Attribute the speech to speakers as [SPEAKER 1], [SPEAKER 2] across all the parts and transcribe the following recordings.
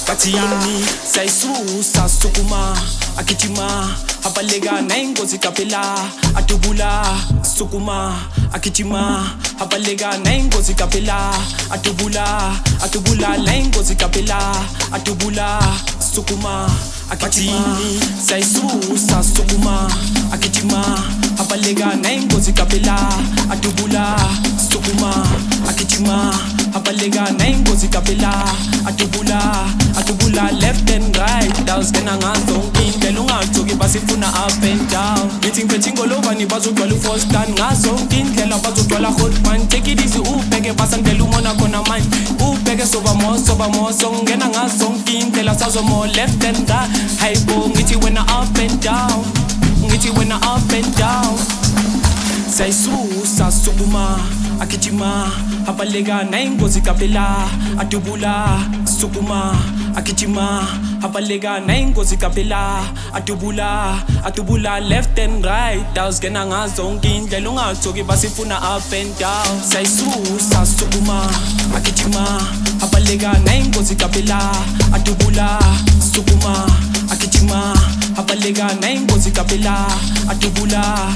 [SPEAKER 1] bathini sayisusa sukuma agijima abaleka nayingozi kaphela adubula sukuma agijima abaleka nayingozi kaphela adubula nayingozi kaphela adubula sukuma bathini sayisusa sukuma agijima abaleka nayingozi kaphela adubula sukuma agijima abaleka nayingozi kaphela adubula left and right dawuzigena ngazo indlela ungathuki basifuna up and down ngithi ngiphethe ingolobani bazogcwala u-Fostan ngazo indlela bazogcwala hotman take it easy ubheke basandlela umona khona manje ubheke soba moso ngena ngazo indlela sazomo left and right hayibo ngithi wena up and down sayisusa sukuma agijima abaleka nayingozi kaphela adubula sukuma agijima abaleka nayingozi kaphela adubula left and right dawuzigena ngazo indlela ungathuki basifuna up and down sayisusa sukuma agijima abaleka nayingozi kaphela adubula sukuma agijima abaleka nayingozi kaphela adubula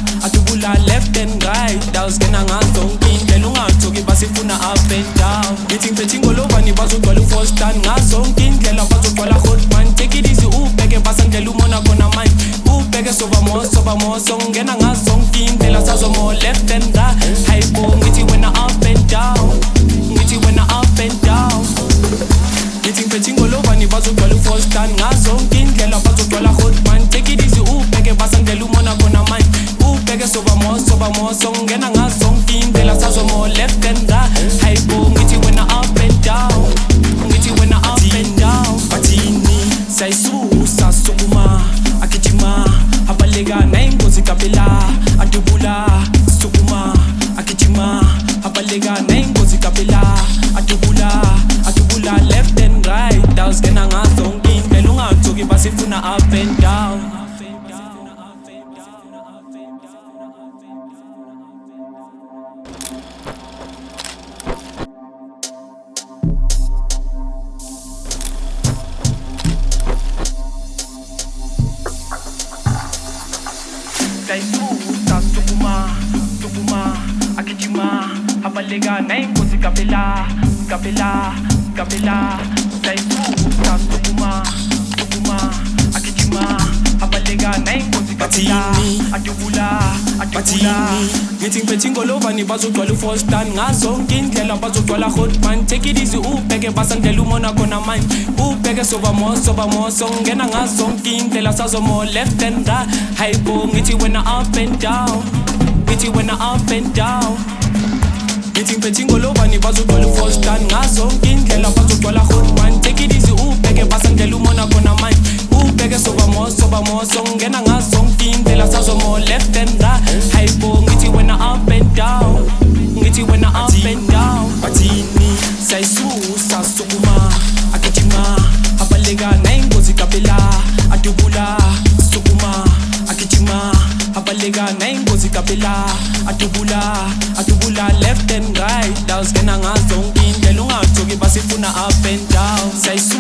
[SPEAKER 1] left and right dawuzigena ngazo indlela ungathuki basifuna up and down ngithi ngiphethe ingolobani bazogcwala u-Fostan ngazo indlela bazogcwala hotman take it easy ubheke basandlela umona khona manje ubheke soba moso ngena ngazo indlela sazomo left and right hayibo ngithi wena up and down ngithi ngiphethe ingolobani bazogcwala u-Fostan ngazo indlela bazogcwala hotman take it easy ubheke basandlela umona khona manje ubheke soba moso ngena ngazo indlela sazomo left and right hayibo ngithi wena up and down bathini sayisusa sukuma agijima abaleka nayingozi kaphela adubula sukuma agijima abaleka nayingozi kaphela adubula left and right dawuzigena ngazo indlela ungathuki basifuna up and down sayisusa sukuma agijima abaleka nayingozi kaphela sayisusa sukuma agijima abaleka nayingozi kaphela adubula ngithi ngiphethe ingolobani bazogcwala u-Fostan ngazo indlela bazogcwala hotman take it easy ubheke basandlela umona khona manje ubheke soba moso ngena ngazo indlela sazomo left and right hayibo ngithi wena up and down ngithi ngiphethe ingolobani bazogcwala u-Fostan ngazo indlela bazogcwala hotman take it easy ubheke basandlela umona khona manje ubheke soba moso ngena ngazo indlela sazomo left and right hayibo ngithi wena up and down bathini sayisusa sukuma agijima abaleka nayingozi kaphela adubula sukuma agijima abaleka nayingozi kaphela adubula left and right dawuzigena ngazo indlela ungathuki basifuna up and down sayisusa